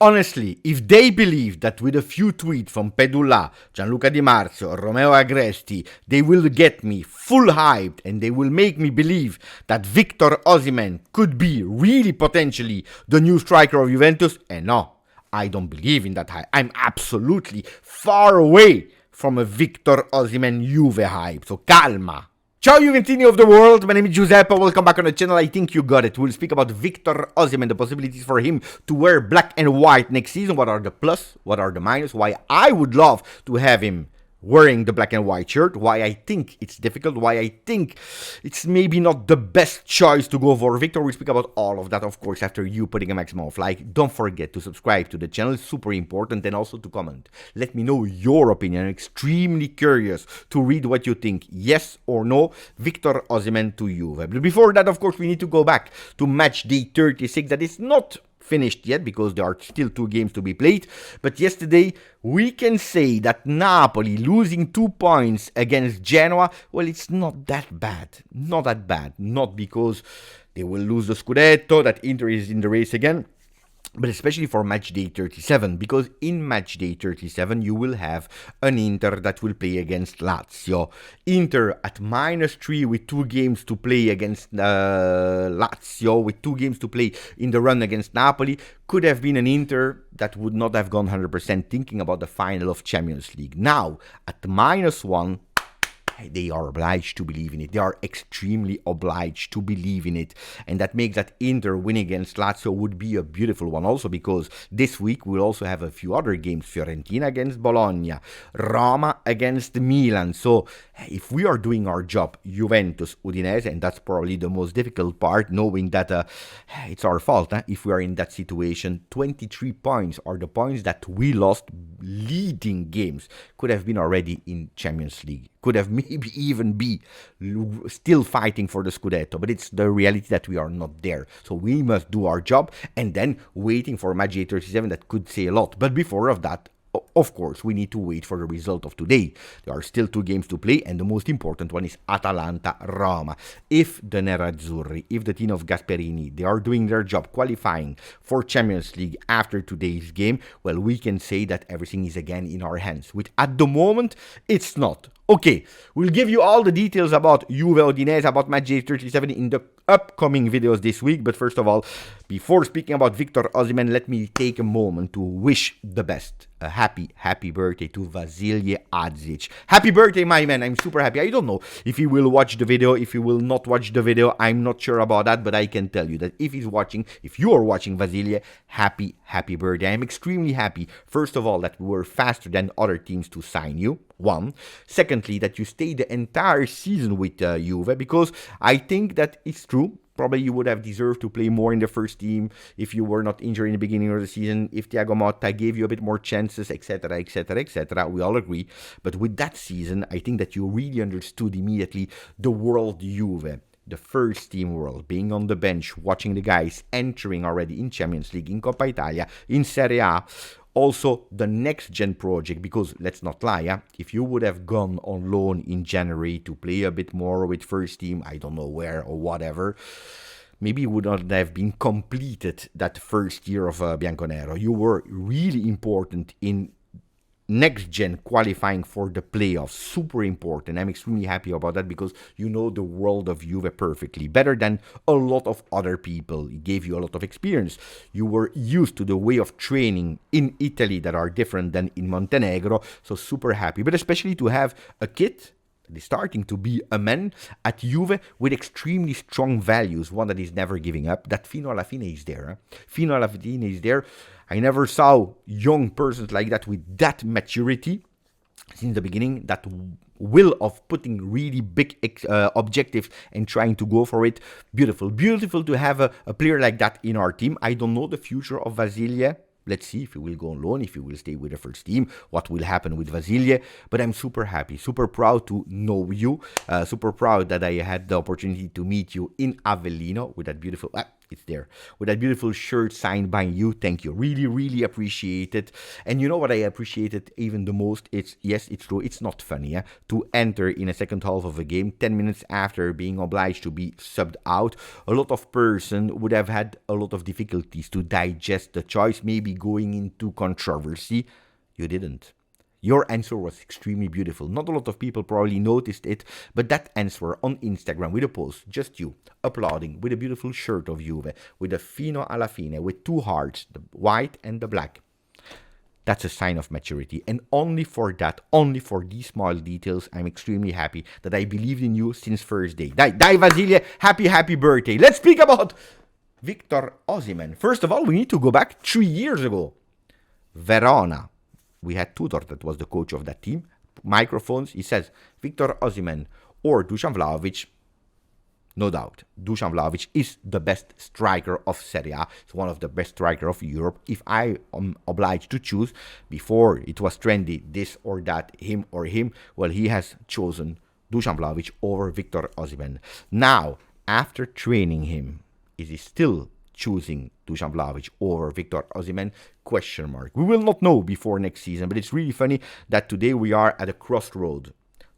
Honestly, if they believe that with a few tweets from Pedula, Gianluca Di Marzio, Romeo Agresti, they will get me full hyped and they will make me believe that Victor Osimhen could be really potentially the new striker of Juventus, and no, I don't believe in that hype. I'm absolutely far away from a Victor Osimhen Juve hype, so calma. Ciao Juventini of the world, my name is Giuseppe, welcome back on the channel. I think you got it. We'll speak about Victor Osimhen, the possibilities for him to wear black and white next season. What are the plus, what are the minus, why I would love to have him wearing the black and white shirt, why I think it's difficult, why I think it's maybe not the best choice to go for Victor. We'll speak about all of that, of course, after you putting a maximum of like. Don't forget to subscribe to the channel, super important, and also to comment. Let me know your opinion. I'm extremely curious to read what you think, yes or no, Victor Osimhen to Juve. But before that, of course, we need to go back to match day 36. That is not finished yet because there are still 2 games to be played, but yesterday we can say that Napoli losing 2 points against Genoa, well, it's not that bad, not because they will lose the Scudetto, that Inter is in the race again, but especially for match day 37, because in match day 37 you will have an Inter that will play against Lazio. Inter at -3 with 2 games to play against Lazio, with 2 games to play in the run against Napoli, could have been an Inter that would not have gone 100% thinking about the final of Champions League. Now, at -1, they are obliged to believe in it. They are extremely obliged to believe in it. And that makes that Inter win against Lazio would be a beautiful one also, because this week we'll also have a few other games. Fiorentina against Bologna, Roma against Milan. So if we are doing our job, Juventus, Udinese, and that's probably the most difficult part, knowing that it's our fault if we are in that situation. 23 points are the points that we lost leading games. Could have been already in Champions League. Could have maybe even be still fighting for the Scudetto, but it's the reality that we are not there. So we must do our job, and then waiting for match day 37, that could say a lot. But before of that, of course, we need to wait for the result of today. There are still 2 games to play, and the most important one is Atalanta-Roma. If the Nerazzurri, if the team of Gasperini, they are doing their job qualifying for Champions League after today's game, well, we can say that everything is again in our hands. Which at the moment, it's not. Okay, we'll give you all the details about Juve Udinese, about match day 37 in the upcoming videos this week. But first of all, before speaking about Victor Osimhen, let me take a moment to wish the best. A happy birthday to Vasilije Adžić. Happy birthday, my man. I'm super happy. I don't know if he will watch the video, if he will not watch the video. I'm not sure about that, but I can tell you that if he's watching, if you are watching Vasilije, happy birthday. I'm extremely happy, first of all, that we were faster than other teams to sign you. 1. Secondly, that you stayed the entire season with Juve, because I think that it's true. Probably you would have deserved to play more in the first team if you were not injured in the beginning of the season, if Thiago Motta gave you a bit more chances, etc., etc., etc. We all agree. But with that season, I think that you really understood immediately the world Juve, the first team world, being on the bench, watching the guys entering already in Champions League, in Coppa Italia, in Serie A. Also, the next-gen project, because let's not lie, if you would have gone on loan in January to play a bit more with first team, I don't know where or whatever, maybe it would not have been completed that first year of Bianconero. You were really important in next gen qualifying for the playoffs. Super important. I'm extremely happy about that, because you know the world of Juve perfectly, better than a lot of other people. It gave you a lot of experience. You were used to the way of training in Italy that are different than in Montenegro, so super happy. But especially to have a kid that is starting to be a man at Juve with extremely strong values, one that is never giving up. That fino alla fine is there. Fino alla fine is there. I never saw young persons like that with that maturity since the beginning, that will of putting really big objectives and trying to go for it. Beautiful to have a player like that in our team. I don't know the future of Vasilije. Let's see if he will go on loan, if he will stay with the first team, what will happen with Vasilije. But I'm super happy, super proud to know you, super proud that I had the opportunity to meet you in Avellino with that beautiful... it's there. With that beautiful shirt signed by you. Thank you. Really, really appreciate it. And you know what I appreciated even the most? It's, yes, it's true, it's not funny, to enter in a second half of a game 10 minutes after being obliged to be subbed out. A lot of person would have had a lot of difficulties to digest the choice, maybe going into controversy. You didn't. Your answer was extremely beautiful. Not a lot of people probably noticed it, but that answer on Instagram with a post, just you, applauding, with a beautiful shirt of Juve, with a fino alla fine, with two hearts, the white and the black. That's a sign of maturity. And only for that, only for these small details, I'm extremely happy that I believed in you since first day. Dai Vasilije, happy birthday. Let's speak about Victor Osimhen. First of all, we need to go back 3 years ago. Verona. We had Tudor that was the coach of that team. Microphones, he says, Victor Osimhen or Dusan Vlahovic. No doubt, Dusan Vlahovic is the best striker of Serie A. He's one of the best strikers of Europe. If I am obliged to choose, before it was trendy, this or that, him or him, well, he has chosen Dusan Vlahovic over Victor Osimhen. Now, after training him, is he still choosing Dusan Vlahovic over Victor Osimhen? Question mark. We will not know before next season, but it's really funny that today we are at a crossroad.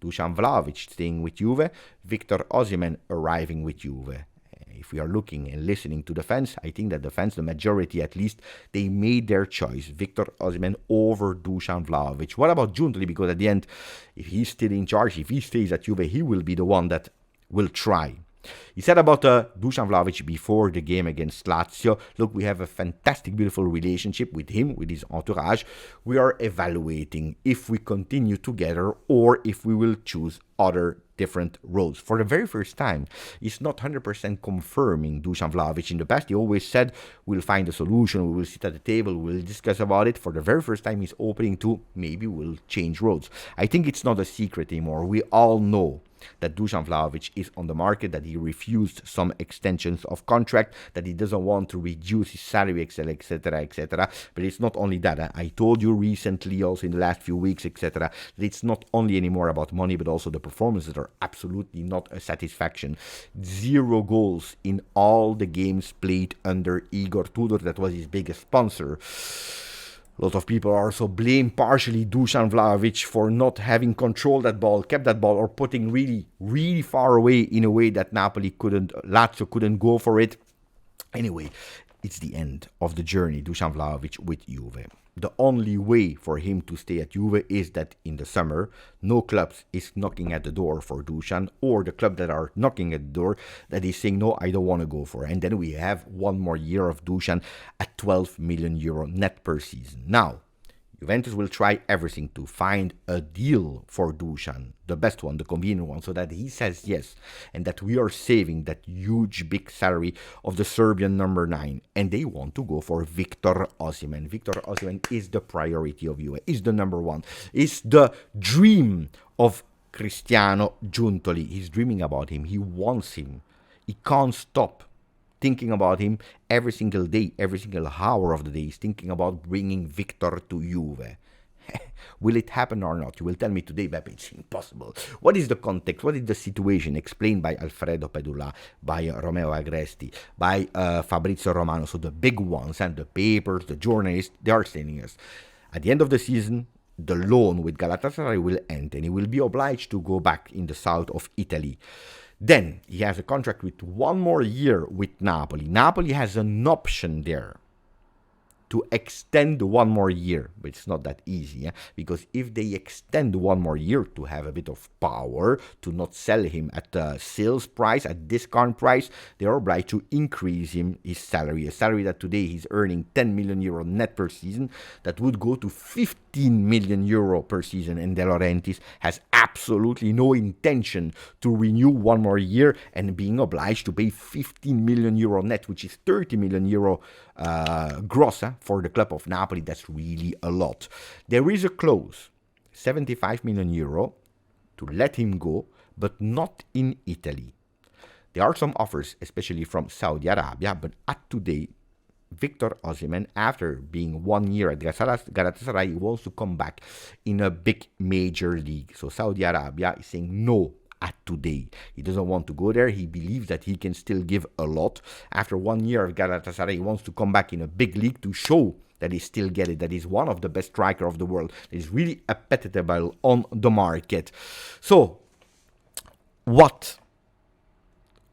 Dusan Vlahovic staying with Juve, Victor Osimhen arriving with Juve. If we are looking and listening to the fans, I think that the fans, the majority at least, they made their choice. Victor Osimhen over Dusan Vlahovic. What about Giuntoli? Because at the end, if he's still in charge, if he stays at Juve, he will be the one that will try. He said about Dusan Vlahovic before the game against Lazio, look, we have a fantastic, beautiful relationship with him, with his entourage. We are evaluating if we continue together or if we will choose other different roads. For the very first time, he's not 100% confirming Dusan Vlahovic. In the past, he always said, we'll find a solution, we will sit at the table, we'll discuss about it. For the very first time, he's opening to maybe we'll change roads. I think it's not a secret anymore. We all know that Dusan Vlahovic is on the market, that he refused some extensions of contract, that he doesn't want to reduce his salary, etc., etc., etc. But it's not only that. I told you recently, also in the last few weeks, etc., that it's not only anymore about money, but also the performances are absolutely not a satisfaction. 0 goals in all the games played under Igor Tudor, that was his biggest sponsor. A lot of people also blame partially Dusan Vlahovic for not having controlled that ball, kept that ball, or putting really, really far away in a way that Lazio couldn't go for it. Anyway, it's the end of the journey, Dusan Vlahovic with Juve. The only way for him to stay at Juve is that in the summer, no clubs is knocking at the door for Dusan, or the club that are knocking at the door that is saying, no, I don't want to go for it. And then we have one more year of Dusan at 12 million euro net per season. Now, Juventus will try everything to find a deal for Dusan, the best one, the convenient one, so that he says yes, and that we are saving that huge big salary of the Serbian number 9, and they want to go for Victor Osimhen. Victor Osimhen is the priority of Juve, is the number 1, is the dream of Cristiano Giuntoli. He's dreaming about him, he wants him, he can't stop thinking about him every single day, every single hour of the day. He's thinking about bringing Victor to Juve. Will it happen or not? You will tell me today, Beppe, it's impossible. What is the context? What is the situation? Explained by Alfredo Pedula, by Romeo Agresti, by Fabrizio Romano. So the big ones and the papers, the journalists, they are saying us. At the end of the season, the loan with Galatasaray will end and he will be obliged to go back in the south of Italy. Then he has a contract with 1 more year with Napoli. Napoli has an option there to extend 1 more year, but it's not that easy, because if they extend 1 more year to have a bit of power, to not sell him at the sales price, at discount price, they are obliged to increase his salary, a salary that today he's earning 10 million euro net per season, that would go to 15 million euro per season, and De Laurentiis has absolutely no intention to renew 1 more year and being obliged to pay 15 million euro net, which is 30 million euro gross for the club of Napoli. That's really a lot. There is a clause, 75 million euro, to let him go, but not in Italy. There are some offers, especially from Saudi Arabia, but at today, Victor Osimhen, after being 1 year at Galatasaray, wants to come back in a big major league. So Saudi Arabia is saying, no, at today. He doesn't want to go there. He believes that he can still give a lot. After 1 year of Galatasaray, he wants to come back in a big league to show that he still get it, that he's one of the best striker of the world, that is really appetitable on the market. So, what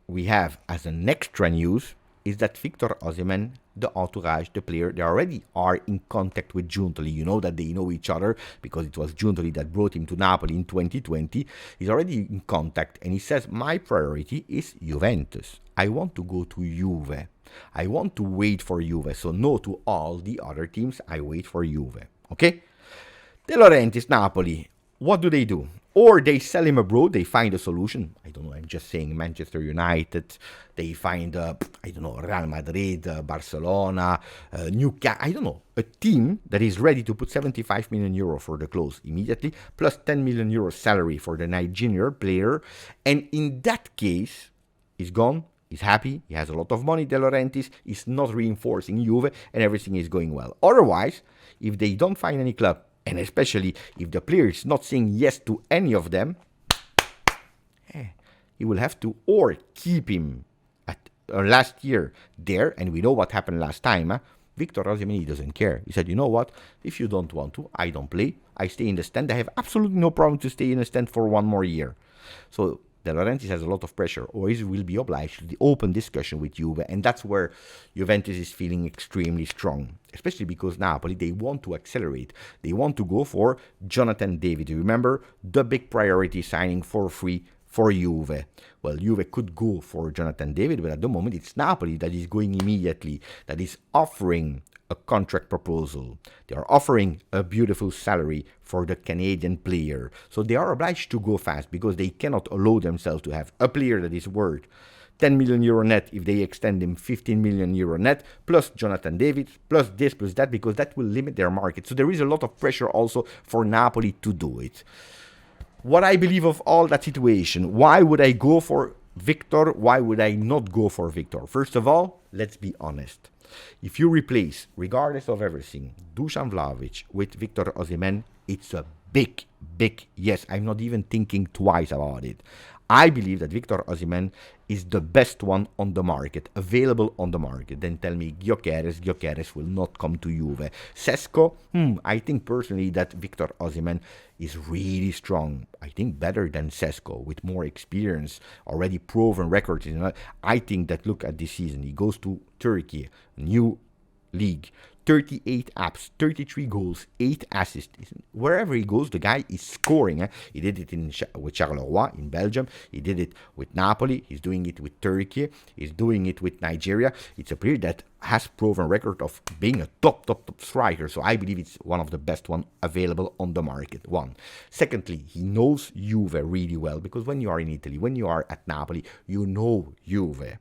we have as an extra news is that Victor Osimhen, the entourage, the player, they already are in contact with Giuntoli. You know that they know each other because it was Giuntoli that brought him to Napoli in 2020. He's already in contact and he says, my priority is Juventus. I want to go to Juve. I want to wait for Juve. So no to all the other teams. I wait for Juve. Okay? De Laurentiis, Napoli. What do? Or they sell him abroad, they find a solution. I don't know, I'm just saying Manchester United. They find, Real Madrid, Barcelona, Newcastle. I don't know, a team that is ready to put 75 million euro for the close immediately, plus 10 million euro salary for the Nigerian player. And in that case, he's gone. He's happy. He has a lot of money, De Laurentiis. He's not reinforcing Juve, and everything is going well. Otherwise, if they don't find any club, and especially if the player is not saying yes to any of them, he will have to or keep him at last year there. And we know what happened last time. Victor Osimhen doesn't care. He said, you know what? If you don't want to, I don't play. I stay in the stand. I have absolutely no problem to stay in the stand for 1 more year. So De Laurentiis has a lot of pressure, or he will be obliged to the open discussion with Juve, and that's where Juventus is feeling extremely strong, especially because Napoli, they want to accelerate. They want to go for Jonathan David. Remember, the big priority signing for free for Juve. Well, Juve could go for Jonathan David, but at the moment it's Napoli that is going immediately, that is offering a contract proposal. They are offering a beautiful salary for the Canadian player. So they are obliged to go fast because they cannot allow themselves to have a player that is worth 10 million euro net if they extend him 15 million euro net, plus Jonathan David, plus this, plus that, because that will limit their market. So there is a lot of pressure also for Napoli to do it. What I believe of all that situation, why would I go for Victor? Why would I not go for Victor? First of all, let's be honest. If you replace, regardless of everything, Dusan Vlahovic with Victor Osimhen, it's a big yes. I'm not even thinking twice about it. I believe that Victor Osimhen is the best one on the market, available on the market. Then tell me Gyökeres will not come to Juve. Sesko, I think personally that Victor Osimhen is really strong. I think better than Sesko, with more experience, already proven records. I think that, look at this season, he goes to Turkey, new league, 38 apps, 33 goals, 8 assists. Wherever he goes, the guy is scoring. He did it with Charleroi in Belgium. He did it with Napoli. He's doing it with Turkey. He's doing it with Nigeria. It's a player that has proven record of being a top striker. So I believe it's one of the best one available on the market. One. Secondly, he knows Juve really well, because when you are in Italy, when you are at Napoli, you know Juve.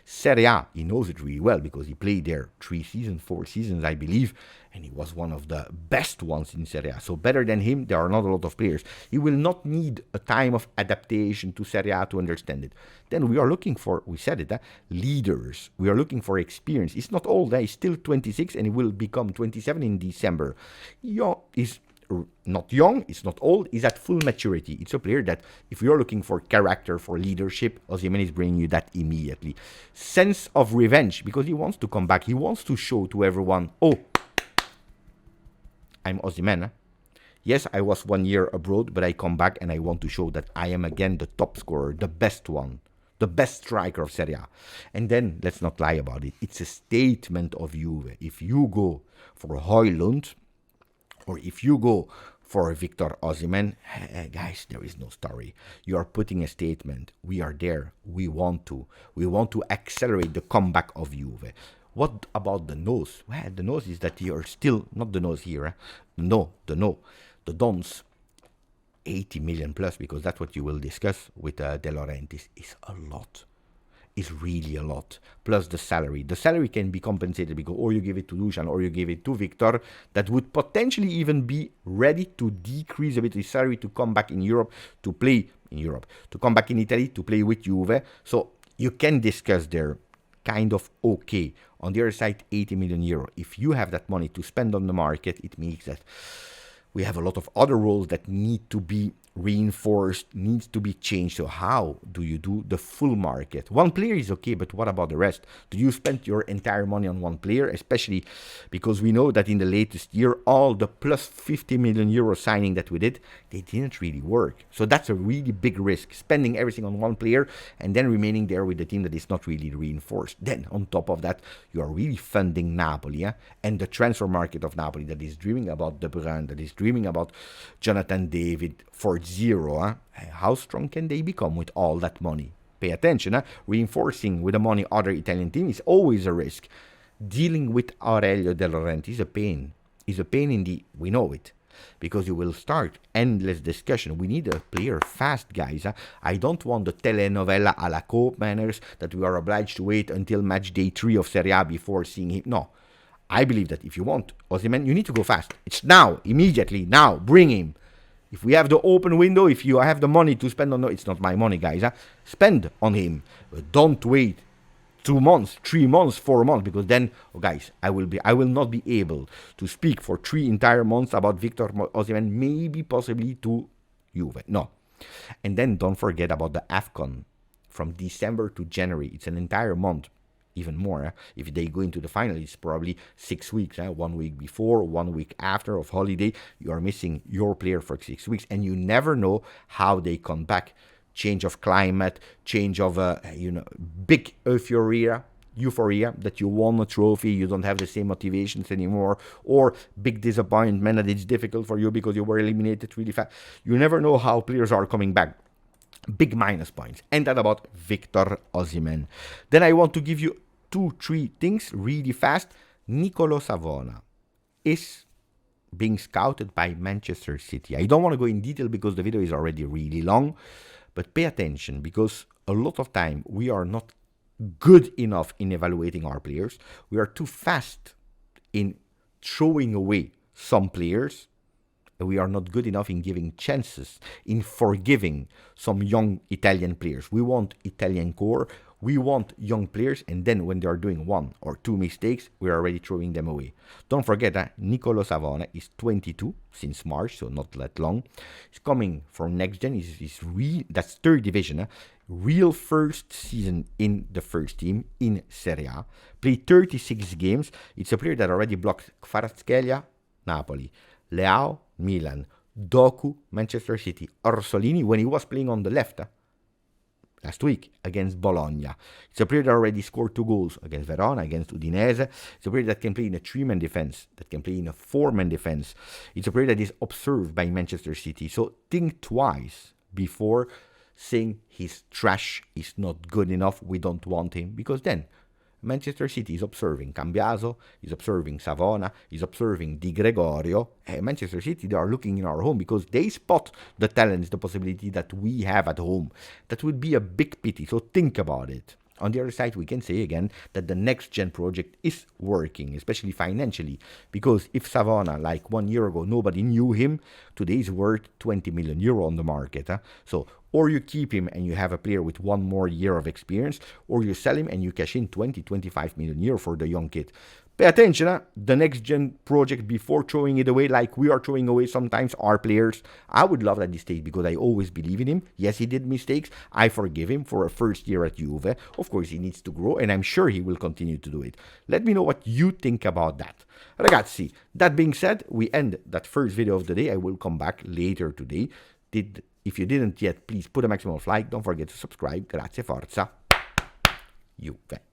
Serie A, he knows it really well because he played there 4 seasons, I believe, and he was one of the best ones in Serie A. So better than him, there are not a lot of players. He will not need a time of adaptation to Serie A to understand it. Then we are looking for, we said it, leaders. We are looking for experience. He's not old, he's still 26 and he will become 27 in December. He's not young, it's not old, he's at full maturity. It's a player that, if you're looking for character, for leadership, Osimhen is bringing you that immediately. Sense of revenge, because he wants to come back. He wants to show to everyone, oh, I'm Osimhen. Yes, I was 1 year abroad, but I come back and I want to show that I am again the top scorer, the best one, the best striker of Serie A. And then, let's not lie about it, it's a statement of Juve. If you go for Højlund, or if you go for Victor Osimhen, guys, there is no story. You are putting a statement. We are there. We want to accelerate the comeback of Juve. What about the nose? Well, the nose is that you are still, not the nose here. The Dons, 80 million plus, because that's what you will discuss with De Laurentiis, is a lot. Is really a lot, plus the salary. The salary can be compensated because or you give it to Dusan or you give it to Victor, that would potentially even be ready to decrease a bit his salary to come back in Europe, to play in Europe, to come back in Italy, to play with Juve. So you can discuss there, kind of okay. On the other side, 80 million euro. If you have that money to spend on the market, it means that we have a lot of other roles that need to be reinforced, needs to be changed. So how do you do the full market? One player is okay, but what about the rest? Do you spend your entire money on one player? Especially because we know that in the latest year, all the plus 50 million euro signing that we did, they didn't really work. So that's a really big risk, spending everything on one player and then remaining there with a team that is not really reinforced. Then on top of that, you are really funding Napoli, and the transfer market of Napoli that is dreaming about De Bruyne, that is dreaming about Jonathan David for zero. How strong can they become with all that money? Pay attention. Reinforcing with the money other Italian team is always a risk. Dealing with Aurelio De Laurentiis is a pain. Is a pain indeed. We know it. Because you will start endless discussion. We need a player fast, guys. I don't want the telenovela a la Cope manners that we are obliged to wait until match day 3 of Serie A before seeing him. No. I believe that if you want Osimhen, you need to go fast. It's now, immediately, now. Bring him. If we have the open window, if you have the money to spend on, it's not my money, guys. Spend on him. But don't wait 2 months, 3 months, 4 months, because then, guys, I will not be able to speak for 3 entire months about Victor Osimhen, maybe possibly to Juve. No. And then don't forget about the AFCON from December to January. It's an entire month. Even more, if they go into the final, it's probably 6 weeks. 1 week before, 1 week after of holiday, you are missing your player for 6 weeks, and you never know how they come back. Change of climate, change of big euphoria that you won a trophy, you don't have the same motivations anymore, or big disappointment that it's difficult for you because you were eliminated really fast. You never know how players are coming back. Big minus points. And that about Victor Osimhen. Then I want to give you 2-3 things really fast. Nicolo Savona is being scouted by Manchester City. I don't want to go in detail because the video is already really long, but pay attention because a lot of time we are not good enough in evaluating our players. We are too fast in throwing away some players. We are not good enough in giving chances, in forgiving some young Italian players. We want Italian core, we want young players, and then when they are doing 1 or 2 mistakes, we are already throwing them away. Don't forget that Nicolo Savona is 22 since March, so not that long. He's coming from Next Gen. That's third division. Real first season in the first team in Serie A. Played 36 games. It's a player that already blocked Kvaratskhelia, Napoli, Leao, Milan, Doku, Manchester City, Orsolini when he was playing on the left last week against Bologna. It's a player that already scored 2 goals against Verona, against Udinese. It's a player that can play in a 3-man defense, that can play in a 4-man defense. It's a player that is observed by Manchester City. So think twice before saying he's trash, he's not good enough, we don't want him, because then Manchester City is observing Cambiaso, is observing Savona, is observing Di Gregorio. Manchester City, they are looking in our home because they spot the talents, the possibility that we have at home. That would be a big pity, so think about it. On the other side, we can say again that the Next Gen project is working, especially financially, because if Savona, like 1 year ago, nobody knew him, today is worth 20 million euro on the market. So, or you keep him and you have a player with 1 more year of experience, or you sell him and you cash in 20-25 million euro for the young kid. Pay attention, the Next Gen project, before throwing it away like we are throwing away sometimes our players. I would love that he stayed because I always believe in him. Yes, he did mistakes. I forgive him for a first year at Juve. Of course, he needs to grow and I'm sure he will continue to do it. Let me know what you think about that. Ragazzi, that being said, we end that first video of the day. I will come back later today. If you didn't yet, please put a maximum of like. Don't forget to subscribe. Grazie, forza. Juve.